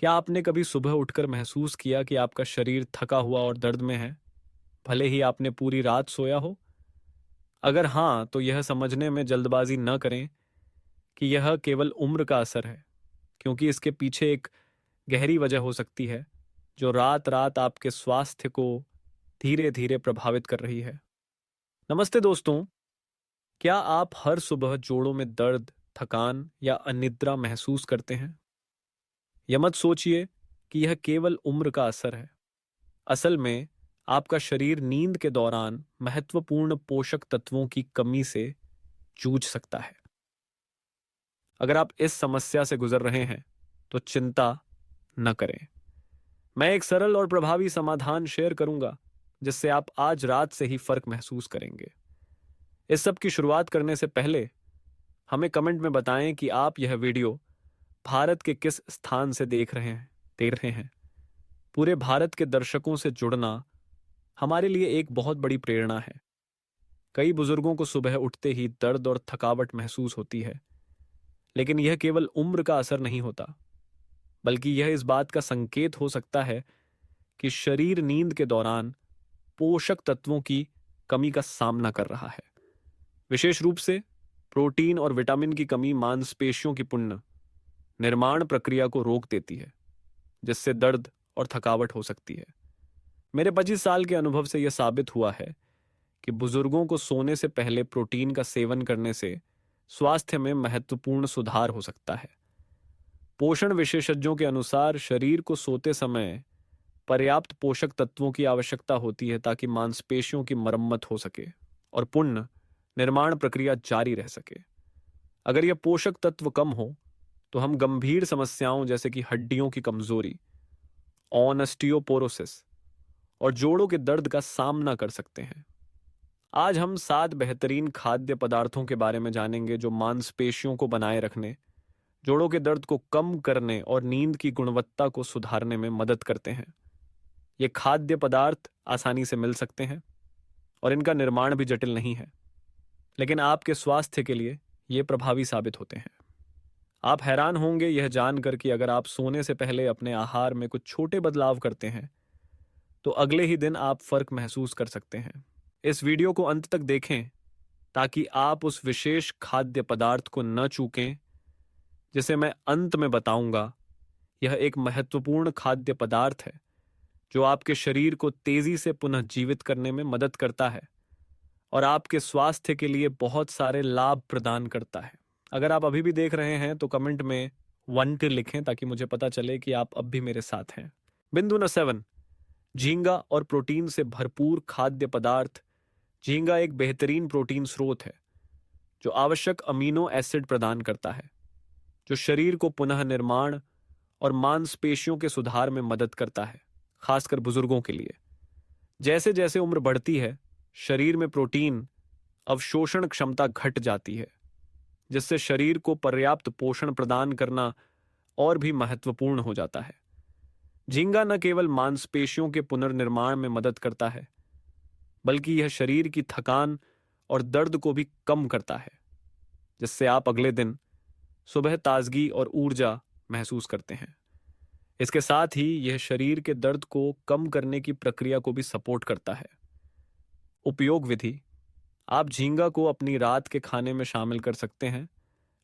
क्या आपने कभी सुबह उठकर महसूस किया कि आपका शरीर थका हुआ और दर्द में है, भले ही आपने पूरी रात सोया हो? अगर हाँ, तो यह समझने में जल्दबाजी न करें कि यह केवल उम्र का असर है, क्योंकि इसके पीछे एक गहरी वजह हो सकती है जो रात रात आपके स्वास्थ्य को धीरे धीरे प्रभावित कर रही है। नमस्ते दोस्तों, क्या आप हर सुबह जोड़ों में दर्द, थकान या अनिद्रा महसूस करते हैं? यह मत सोचिए कि यह केवल उम्र का असर है। असल में आपका शरीर नींद के दौरान महत्वपूर्ण पोषक तत्वों की कमी से जूझ सकता है। अगर आप इस समस्या से गुजर रहे हैं तो चिंता न करें। मैं एक सरल और प्रभावी समाधान शेयर करूंगा जिससे आप आज रात से ही फर्क महसूस करेंगे। इस सब की शुरुआत करने से पहले हमें कमेंट में बताएं कि आप यह वीडियो भारत के किस स्थान से देख रहे हैं। पूरे भारत के दर्शकों से जुड़ना हमारे लिए एक बहुत बड़ी प्रेरणा है। कई बुजुर्गों को सुबह उठते ही दर्द और थकावट महसूस होती है, लेकिन यह केवल उम्र का असर नहीं होता, बल्कि यह इस बात का संकेत हो सकता है कि शरीर नींद के दौरान पोषक तत्वों की कमी का सामना कर रहा है। विशेष रूप से प्रोटीन और विटामिन की कमी मांसपेशियों की पुनः निर्माण प्रक्रिया को रोक देती है, जिससे दर्द और थकावट हो सकती है। मेरे 25 साल के अनुभव से यह साबित हुआ है कि बुजुर्गों को सोने से पहले प्रोटीन का सेवन करने से स्वास्थ्य में महत्वपूर्ण सुधार हो सकता है। पोषण विशेषज्ञों के अनुसार शरीर को सोते समय पर्याप्त पोषक तत्वों की आवश्यकता होती है ताकि मांसपेशियों की मरम्मत हो सके और पुनः निर्माण प्रक्रिया जारी रह सके। अगर यह पोषक तत्व कम हो तो हम गंभीर समस्याओं जैसे कि हड्डियों की कमजोरी, ऑस्टियोपोरोसिस और जोड़ों के दर्द का सामना कर सकते हैं। आज हम 7 बेहतरीन खाद्य पदार्थों के बारे में जानेंगे जो मांसपेशियों को बनाए रखने, जोड़ों के दर्द को कम करने और नींद की गुणवत्ता को सुधारने में मदद करते हैं। ये खाद्य पदार्थ आसानी से मिल सकते हैं और इनका निर्माण भी जटिल नहीं है, लेकिन आपके स्वास्थ्य के लिए ये प्रभावी साबित होते हैं। आप हैरान होंगे यह जानकर कि अगर आप सोने से पहले अपने आहार में कुछ छोटे बदलाव करते हैं तो अगले ही दिन आप फर्क महसूस कर सकते हैं। इस वीडियो को अंत तक देखें ताकि आप उस विशेष खाद्य पदार्थ को न चूकें जिसे मैं अंत में बताऊंगा। यह एक महत्वपूर्ण खाद्य पदार्थ है जो आपके शरीर को तेजी से पुनः जीवित करने में मदद करता है और आपके स्वास्थ्य के लिए बहुत सारे लाभ प्रदान करता है। अगर आप अभी भी देख रहे हैं तो कमेंट में 1 लिखें ताकि मुझे पता चले कि आप अब भी मेरे साथ हैं। बिंदु न 7, झींगा और प्रोटीन से भरपूर खाद्य पदार्थ। झींगा एक बेहतरीन प्रोटीन स्रोत है जो आवश्यक अमीनो एसिड प्रदान करता है, जो शरीर को पुनः निर्माण और मांसपेशियों के सुधार में मदद करता है, खासकर बुजुर्गों के लिए। जैसे जैसे उम्र बढ़ती है, शरीर में प्रोटीन अवशोषण क्षमता घट जाती है, जिससे शरीर को पर्याप्त पोषण प्रदान करना और भी महत्वपूर्ण हो जाता है। झींगा न केवल मांसपेशियों के पुनर्निर्माण में मदद करता है, बल्कि यह शरीर की थकान और दर्द को भी कम करता है, जिससे आप अगले दिन सुबह ताजगी और ऊर्जा महसूस करते हैं। इसके साथ ही यह शरीर के दर्द को कम करने की प्रक्रिया को भी सपोर्ट करता है। उपयोग विधि: आप झींगा को अपनी रात के खाने में शामिल कर सकते हैं।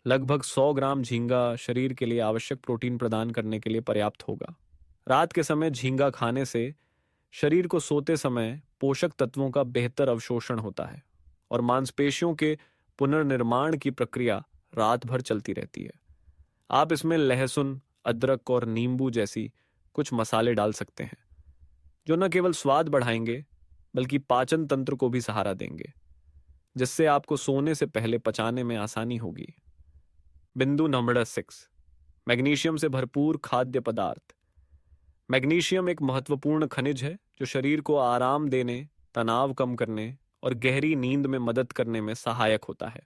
लगभग 100 ग्राम झींगा शरीर के लिए आवश्यक प्रोटीन प्रदान करने के लिए पर्याप्त होगा। रात के समय झींगा खाने से शरीर को सोते समय पोषक तत्वों का बेहतर अवशोषण होता है और मांसपेशियों के पुनर्निर्माण की प्रक्रिया रात भर चलती रहती है। आप इसमें लहसुन, अदरक और नींबू जैसी कुछ मसाले डाल सकते हैं जो न केवल स्वाद बढ़ाएंगे बल्कि पाचन तंत्र को भी सहारा देंगे, जिससे आपको सोने से पहले पचाने में आसानी होगी। बिंदु नंबर 6, मैग्नीशियम से भरपूर खाद्य पदार्थ। मैग्नीशियम एक महत्वपूर्ण खनिज है जो शरीर को आराम देने, तनाव कम करने और गहरी नींद में मदद करने में सहायक होता है।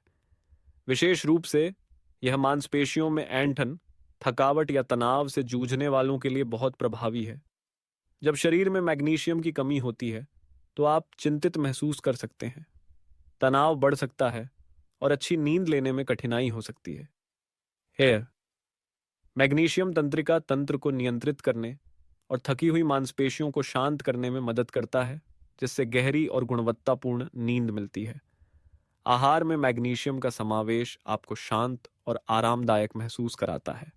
विशेष रूप से यह मांसपेशियों में ऐंठन, थकावट या तनाव से जूझने वालों के लिए बहुत प्रभावी है। जब शरीर में मैग्नीशियम की कमी होती है तो आप चिंतित महसूस कर सकते हैं, तनाव बढ़ सकता है और अच्छी नींद लेने में कठिनाई हो सकती है। हेयर मैग्नीशियम तंत्रिका तंत्र को नियंत्रित करने और थकी हुई मांसपेशियों को शांत करने में मदद करता है, जिससे गहरी और गुणवत्तापूर्ण नींद मिलती है। आहार में मैग्नीशियम का समावेश आपको शांत और आरामदायक महसूस कराता है,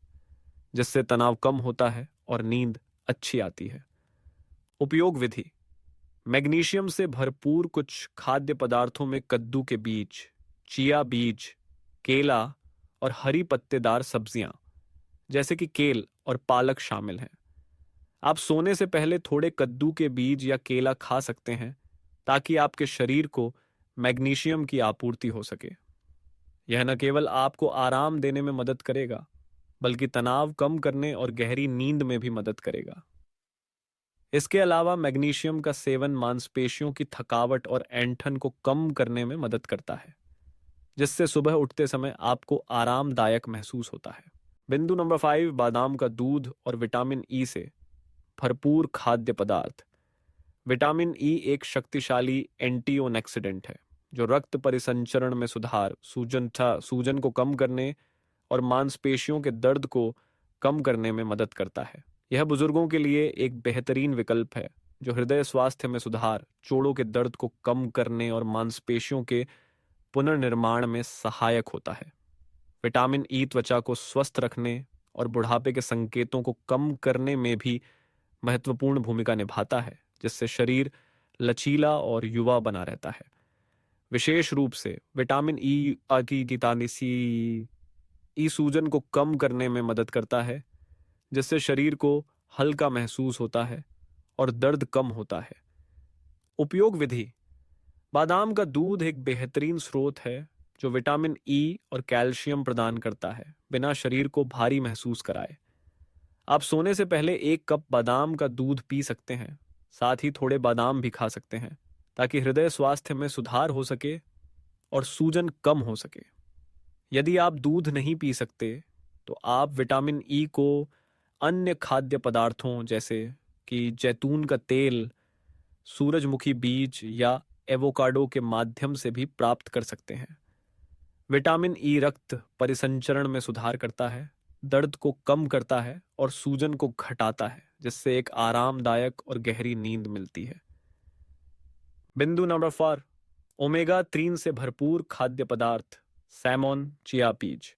जिससे तनाव कम होता है और नींद अच्छी आती है। उपयोग विधि: मैग्नीशियम से भरपूर कुछ खाद्य पदार्थों में कद्दू के बीज, चिया बीज, केला और हरी पत्तेदार सब्जियां जैसे कि केल और पालक शामिल हैं। आप सोने से पहले थोड़े कद्दू के बीज या केला खा सकते हैं, ताकि आपके शरीर को मैग्नीशियम की आपूर्ति हो सके। यह न केवल आपको आराम देने में मदद करेगा, बल्कि तनाव कम करने और गहरी नींद में भी मदद करेगा। इसके अलावा मैग्नीशियम का सेवन मांसपेशियों की थकावट और ऐंठन को कम करने में मदद करता है, जिससे सुबह उठते समय आपको आरामदायक महसूस होता है। बिंदु नंबर 5, बादाम का दूध और विटामिन ई से भरपूर खाद्य पदार्थ। विटामिन ई एक शक्तिशाली एंटीऑक्सीडेंट है, जो रक्त परिसंचरण में सुधार, सूजन को कम करने और मांसपेशियों के दर्द को कम करने में मदद करता है। यह बुजुर्गों के लिए एक बेहतरीन विकल्प है, जो हृदय स्वास्थ्य में सुधार, जोड़ों के दर्द को कम करने और मांसपेशियों के पुनर्निर्माण में सहायक होता है। विटामिन ई त्वचा को स्वस्थ रखने और बुढ़ापे के संकेतों को कम करने में भी महत्वपूर्ण भूमिका निभाता है, जिससे शरीर लचीला और युवा बना रहता है। विशेष रूप से विटामिन ई की गितानिसी ई सूजन को कम करने में मदद करता है, जिससे शरीर को हल्का महसूस होता है और दर्द कम होता है। उपयोग विधि: बादाम का दूध एक बेहतरीन स्रोत है, जो विटामिन ई और कैल्शियम प्रदान करता है, बिना शरीर को भारी महसूस कराए। आप सोने से पहले 1 कप बादाम का दूध पी सकते हैं, साथ ही थोड़े बादाम भी खा सकते हैं, ताकि हृदय स्वास्थ्य में सुधार हो सके और सूजन कम हो सके। यदि आप दूध नहीं पी सकते, तो आप विटामिन ई को अन्य खाद्य पदार्थों जैसे कि जैतून का तेल, सूरजमुखी बीज या एवोकाडो के माध्यम से भी प्राप्त कर सकते हैं। विटामिन ई रक्त परिसंचरण में सुधार करता है, दर्द को कम करता है और सूजन को घटाता है, जिससे एक आरामदायक और गहरी नींद मिलती है। बिंदु नंबर 4, ओमेगा 3 से भरपूर खाद्य पदार्थ, सैमन, चिया बीज।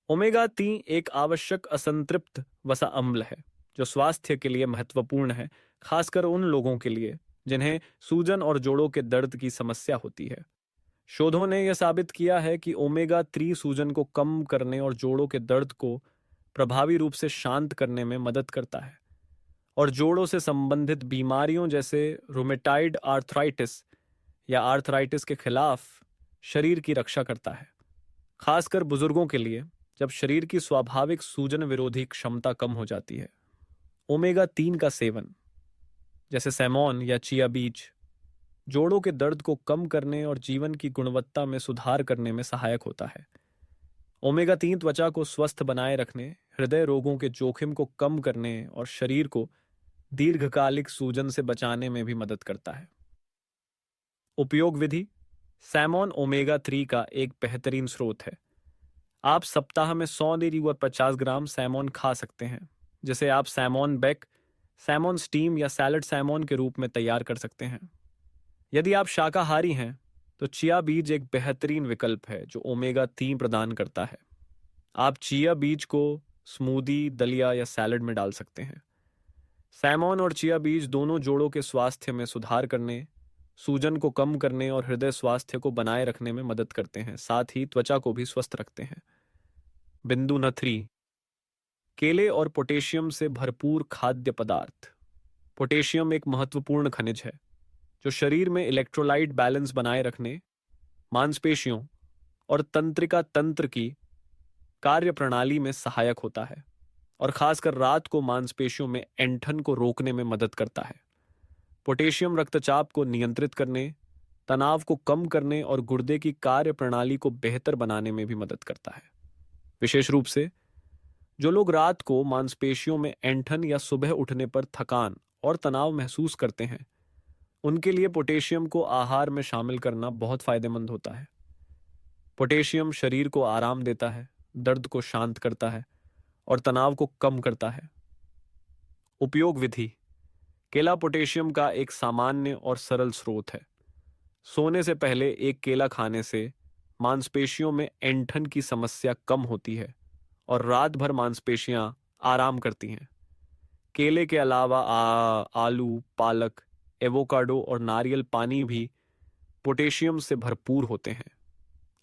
ओमेगा 3 एक आवश्यक असंतृप्त वसा अम्ल है, जो स्वास्थ्य के लिए महत्वपूर्ण है, खासकर उन लोगों के लिए जिन्हें सूजन और जोड़ों के दर्द की समस्या होती है। शोधों ने यह साबित किया है कि ओमेगा 3 सूजन को कम करने और जोड़ों के दर्द को प्रभावी रूप से शांत करने में मदद करता है, और जोड़ों से संबंधित बीमारियों जैसे रूमेटाइड आर्थराइटिस या आर्थराइटिस के खिलाफ शरीर की रक्षा करता है, खासकर बुजुर्गों के लिए, जब शरीर की स्वाभाविक सूजन विरोधी क्षमता कम हो जाती है। ओमेगा 3 का सेवन, जैसे सैमन या चिया बीज, जोड़ों के दर्द को कम करने और जीवन की गुणवत्ता में सुधार करने में सहायक होता है। ओमेगा 3 त्वचा को स्वस्थ बनाए रखने, हृदय रोगों के जोखिम को कम करने और शरीर को दीर्घकालिक सूजन से बचाने में भी मदद करता है। उपयोग विधि: सैमन ओमेगा 3 का एक बेहतरीन स्रोत है। आप सप्ताह में 100 और 50 ग्राम सैमन खा सकते हैं, जिसे आप सैमन बेक, सैमन स्टीम या सैलड सैमन के रूप में तैयार कर सकते हैं। यदि आप शाकाहारी हैं, तो चिया बीज एक बेहतरीन विकल्प है, जो ओमेगा 3 प्रदान करता है। आप चिया बीज को स्मूदी, दलिया या सैलड में डाल सकते हैं। सैमन और चिया बीज दोनों जोड़ों के स्वास्थ्य में सुधार करने, सूजन को कम करने और हृदय स्वास्थ्य को बनाए रखने में मदद करते हैं, साथ ही त्वचा को भी स्वस्थ रखते हैं। बिंदु न 3, केले और पोटेशियम से भरपूर खाद्य पदार्थ। पोटेशियम एक महत्वपूर्ण खनिज है, जो शरीर में इलेक्ट्रोलाइट बैलेंस बनाए रखने, मांसपेशियों और तंत्रिका तंत्र की कार्यप्रणाली में सहायक होता है, और खासकर रात को मांसपेशियों में ऐंठन को रोकने में मदद करता है। पोटेशियम रक्तचाप को नियंत्रित करने, तनाव को कम करने और गुर्दे की कार्यप्रणाली को बेहतर बनाने में भी मदद करता है। विशेष रूप से जो लोग रात को मांसपेशियों में ऐंठन या सुबह उठने पर थकान और तनाव महसूस करते हैं, उनके लिए पोटेशियम को आहार में शामिल करना बहुत फायदेमंद होता है। पोटेशियम शरीर को आराम देता है, दर्द को शांत करता है और तनाव को कम करता है। उपयोग विधि। केला पोटेशियम का एक सामान्य और सरल स्रोत है। सोने से पहले एक केला खाने से मांसपेशियों में ऐंठन की समस्या कम होती है और रात भर मांसपेशियां आराम करती हैं। केले के अलावा आलू, पालक, एवोकाडो और नारियल पानी भी पोटेशियम से भरपूर होते हैं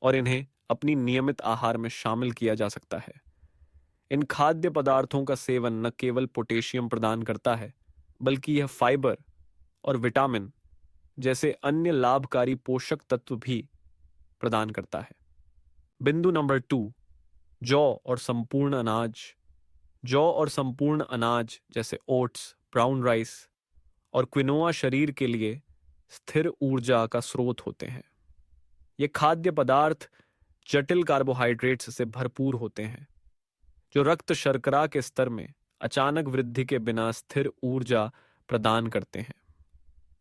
और इन्हें अपनी नियमित आहार में शामिल किया जा सकता है। इन खाद्य पदार्थों का सेवन न केवल पोटेशियम प्रदान करता है, बल्कि यह फाइबर और विटामिन जैसे अन्य लाभकारी पोषक तत्व भी प्रदान करता है। बिंदु नंबर 2, जौ और संपूर्ण अनाज। जौ और संपूर्ण अनाज जैसे ओट्स, ब्राउन राइस और क्विनोआ शरीर के लिए स्थिर ऊर्जा का स्रोत होते हैं। ये खाद्य पदार्थ जटिल कार्बोहाइड्रेट्स से भरपूर होते हैं, जो रक्त शर्करा के स्तर में अचानक वृद्धि के बिना स्थिर ऊर्जा प्रदान करते हैं।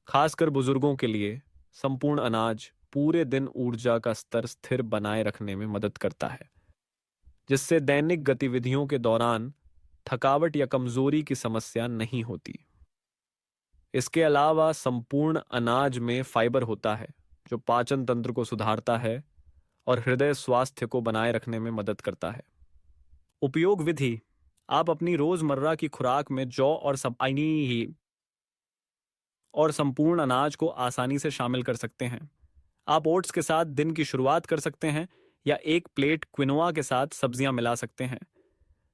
खासकर बुजुर्गों के लिए संपूर्ण अनाज पूरे दिन ऊर्जा का स्तर स्थिर बनाए रखने में मदद करता है, जिससे दैनिक गतिविधियों के दौरान थकावट या कमजोरी की समस्या नहीं होती। इसके अलावा संपूर्ण अनाज में फाइबर होता है, जो पाचन तंत्र को सुधारता है और हृदय स्वास्थ्य को बनाए रखने में मदद करता है। उपयोग विधि। आप अपनी रोजमर्रा की खुराक में जौ और संपूर्ण अनाज को आसानी से शामिल कर सकते हैं। आप ओट्स के साथ दिन की शुरुआत कर सकते हैं या एक प्लेट क्विनोआ के साथ सब्जियां मिला सकते हैं।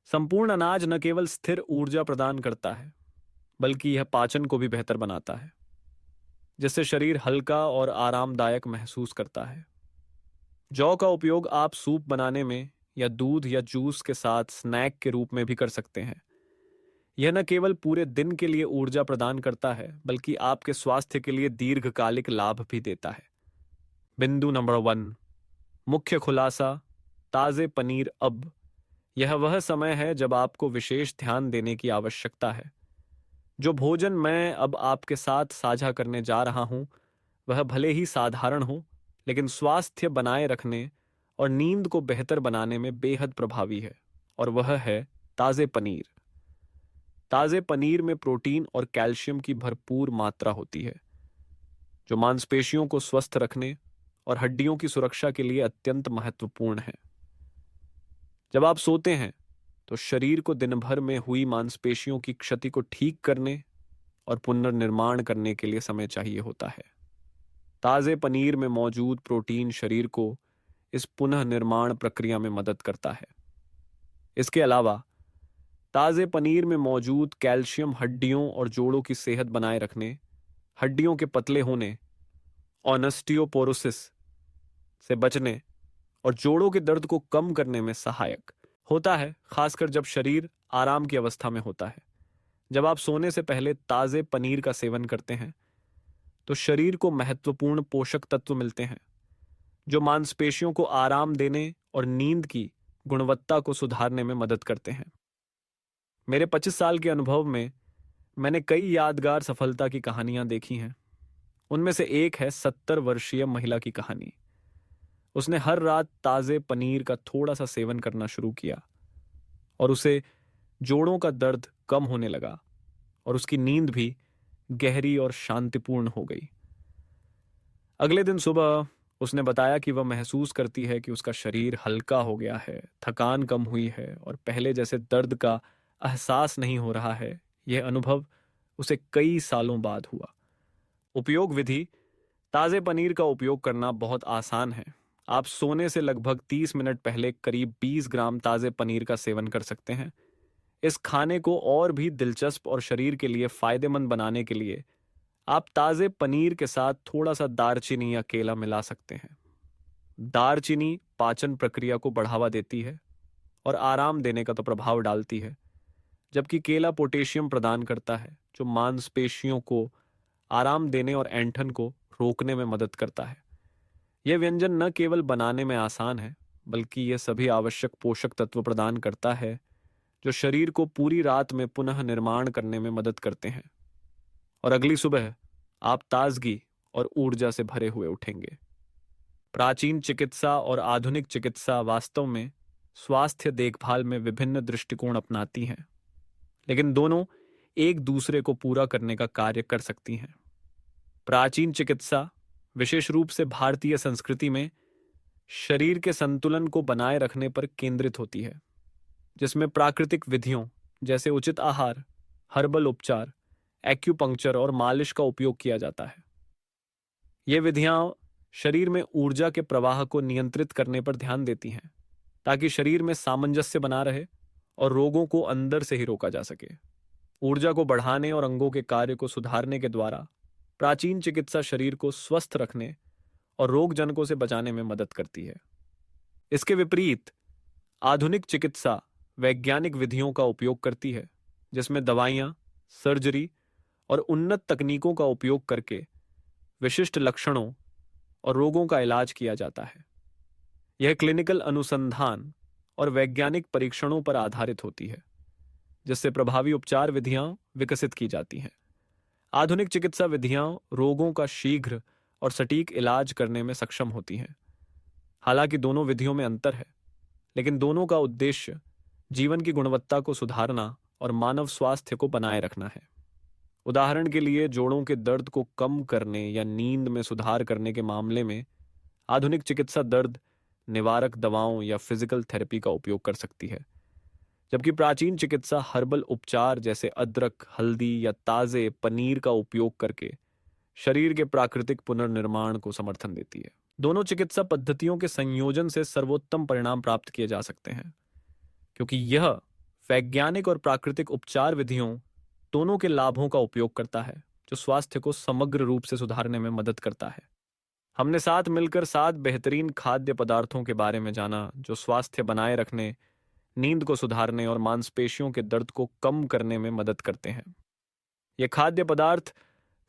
संपूर्ण अनाज न केवल स्थिर ऊर्जा प्रदान करता है, बल्कि यह पाचन को भी बेहतर बनाता है, जिससे शरीर हल्का और आरामदायक महसूस करता है। जौ का उपयोग आप सूप बनाने में या दूध या जूस के साथ स्नैक के रूप में भी कर सकते हैं। यह न केवल पूरे दिन के लिए ऊर्जा प्रदान करता है, बल्कि आपके स्वास्थ्य के लिए दीर्घकालिक लाभ भी देता है। बिंदु नंबर 1, मुख्य खुलासा। ताजे पनीर। अब यह वह समय है जब आपको विशेष ध्यान देने की आवश्यकता है। जो भोजन मैं अब आपके साथ साझा करने जा रहा हूं, वह भले ही साधारण हो, लेकिन स्वास्थ्य बनाए रखने और नींद को बेहतर बनाने में बेहद प्रभावी है, और वह है ताजे पनीर। ताजे पनीर में प्रोटीन और कैल्शियम की भरपूर मात्रा होती है, जो मांसपेशियों को स्वस्थ रखने और हड्डियों की सुरक्षा के लिए अत्यंत महत्वपूर्ण है। जब आप सोते हैं तो शरीर को दिन भर में हुई मांसपेशियों की क्षति को ठीक करने और पुनर्निर्माण करने के लिए समय चाहिए होता है। ताजे पनीर में मौजूद प्रोटीन शरीर को इस पुनः निर्माण प्रक्रिया में मदद करता है। इसके अलावा ताजे पनीर में मौजूद कैल्शियम हड्डियों और जोड़ों की सेहत बनाए रखने, हड्डियों के पतले होने, ऑस्टियोपोरोसिस से बचने और जोड़ों के दर्द को कम करने में सहायक होता है, खासकर जब शरीर आराम की अवस्था में होता है। जब आप सोने से पहले ताजे पनीर का सेवन करते हैं, तो शरीर को महत्वपूर्ण पोषक तत्व मिलते हैं, जो मांसपेशियों को आराम देने और नींद की गुणवत्ता को सुधारने में मदद करते हैं। मेरे 25 साल के अनुभव में मैंने कई यादगार सफलता की कहानियां देखी हैं। उनमें से एक है 70 वर्षीय महिला की कहानी। उसने हर रात ताजे पनीर का थोड़ा सा सेवन करना शुरू किया और उसे जोड़ों का दर्द कम होने लगा और उसकी नींद भी गहरी और शांतिपूर्ण हो गई। अगले दिन सुबह उसने बताया कि वह महसूस करती है कि उसका शरीर हल्का हो गया है, थकान कम हुई है और पहले जैसे दर्द का एहसास नहीं हो रहा है। यह अनुभव उसे कई सालों बाद हुआ। उपयोग विधि। ताजे पनीर का उपयोग करना बहुत आसान है। आप सोने से लगभग 30 मिनट पहले करीब 20 ग्राम ताजे पनीर का सेवन कर सकते हैं। इस खाने को और भी दिलचस्प और शरीर के लिए फायदेमंद बनाने के लिए आप ताजे पनीर के साथ थोड़ा सा दालचीनी या केला मिला सकते हैं। दालचीनी पाचन प्रक्रिया को बढ़ावा देती है और आराम देने का तो प्रभाव डालती है, जबकि केला पोटेशियम प्रदान करता है, जो मांसपेशियों को आराम देने और ऐंठन को रोकने में मदद करता है। यह व्यंजन न केवल बनाने में आसान है, बल्कि यह सभी आवश्यक पोषक तत्व प्रदान करता है, जो शरीर को पूरी रात में पुनः निर्माण करने में मदद करते हैं, और अगली सुबह आप ताजगी और ऊर्जा से भरे हुए उठेंगे। प्राचीन चिकित्सा और आधुनिक चिकित्सा वास्तव में स्वास्थ्य देखभाल में विभिन्न दृष्टिकोण अपनाती हैं, लेकिन दोनों एक दूसरे को पूरा करने का कार्य कर सकती हैं। प्राचीन चिकित्सा, विशेष रूप से भारतीय संस्कृति में, शरीर के संतुलन को बनाए रखने पर केंद्रित होती है, जिसमें प्राकृतिक विधियों जैसे उचित आहार, हर्बल उपचार, एक्यूपंक्चर और मालिश का उपयोग किया जाता है। ये विधियां शरीर में ऊर्जा के प्रवाह को नियंत्रित करने पर ध्यान देती हैं, ताकि शरीर में सामंजस्य बना रहे और रोगों को अंदर से ही रोका जा सके। ऊर्जा को बढ़ाने और अंगों के कार्य को सुधारने के द्वारा प्राचीन चिकित्सा शरीर को स्वस्थ रखने और रोगजनकों से बचाने में मदद करती है। इसके विपरीत आधुनिक चिकित्सा वैज्ञानिक विधियों का उपयोग करती है, जिसमें दवाइयां, सर्जरी और उन्नत तकनीकों का उपयोग करके विशिष्ट लक्षणों और रोगों का इलाज किया जाता है। यह क्लिनिकल अनुसंधान और वैज्ञानिक परीक्षणों पर आधारित होती है, जिससे प्रभावी उपचार विधियां विकसित की जाती हैं। आधुनिक चिकित्सा विधियां रोगों का शीघ्र और सटीक इलाज करने में सक्षम होती हैं। हालांकि दोनों विधियों में अंतर है, लेकिन दोनों का उद्देश्य जीवन की गुणवत्ता को सुधारना और मानव स्वास्थ्य को बनाए रखना है। उदाहरण के लिए, जोड़ों के दर्द को कम करने या नींद में सुधार करने के मामले में आधुनिक चिकित्सा दर्द निवारक दवाओं या फिजिकल थेरेपी का उपयोग कर सकती है, जबकि प्राचीन चिकित्सा हर्बल उपचार जैसे अदरक, हल्दी या ताजे पनीर का उपयोग करके शरीर के प्राकृतिक पुनर्निर्माण को समर्थन देती है। दोनों चिकित्सा पद्धतियों के संयोजन से सर्वोत्तम परिणाम प्राप्त किए जा सकते हैं, क्योंकि यह वैज्ञानिक और प्राकृतिक उपचार विधियों दोनों के लाभों का उपयोग करता है, जो स्वास्थ्य को समग्र रूप से सुधारने में मदद करता है। हमने साथ मिलकर 7 बेहतरीन खाद्य पदार्थों के बारे में जाना, जो स्वास्थ्य बनाए रखने, नींद को सुधारने और मांसपेशियों के दर्द को कम करने में मदद करते हैं। ये खाद्य पदार्थ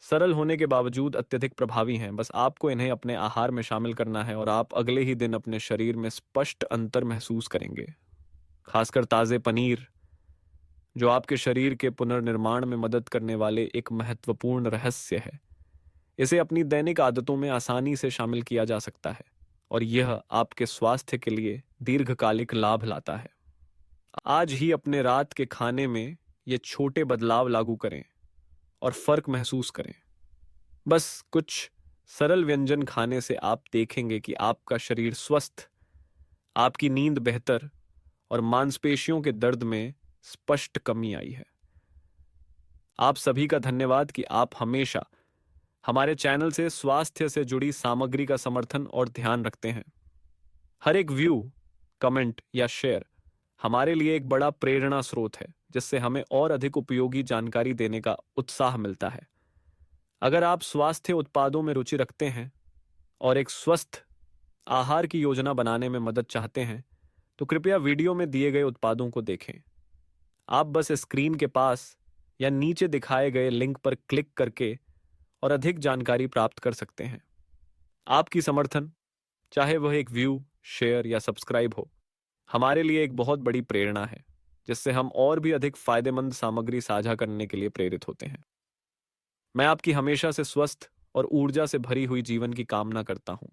सरल होने के बावजूद अत्यधिक प्रभावी हैं। बस आपको इन्हें अपने आहार में शामिल करना है और आप अगले ही दिन अपने शरीर में स्पष्ट अंतर महसूस करेंगे। खासकर ताजे पनीर, जो आपके शरीर के पुनर्निर्माण में मदद करने वाले एक महत्वपूर्ण रहस्य है। इसे अपनी दैनिक आदतों में आसानी से शामिल किया जा सकता है और यह आपके स्वास्थ्य के लिए दीर्घकालिक लाभ लाता है। आज ही अपने रात के खाने में ये छोटे बदलाव लागू करें और फर्क महसूस करें। बस कुछ सरल व्यंजन खाने से आप देखेंगे कि आपका शरीर स्वस्थ, आपकी नींद बेहतर और मांसपेशियों के दर्द में स्पष्ट कमी आई है। आप सभी का धन्यवाद कि आप हमेशा हमारे चैनल से स्वास्थ्य से जुड़ी सामग्री का समर्थन और ध्यान रखते हैं। हर एक व्यू, कमेंट या शेयर हमारे लिए एक बड़ा प्रेरणा स्रोत है, जिससे हमें और अधिक उपयोगी जानकारी देने का उत्साह मिलता है। अगर आप स्वास्थ्य उत्पादों में रुचि रखते हैं और एक स्वस्थ आहार की योजना बनाने में मदद चाहते हैं, तो कृपया वीडियो में दिए गए उत्पादों को देखें। आप बस स्क्रीन के पास या नीचे दिखाए गए लिंक पर क्लिक करके और अधिक जानकारी प्राप्त कर सकते हैं। आपकी समर्थन, चाहे वह एक व्यू, शेयर या सब्सक्राइब हो, हमारे लिए एक बहुत बड़ी प्रेरणा है, जिससे हम और भी अधिक फायदेमंद सामग्री साझा करने के लिए प्रेरित होते हैं। मैं आपकी हमेशा से स्वस्थ और ऊर्जा से भरी हुई जीवन की कामना करता हूं।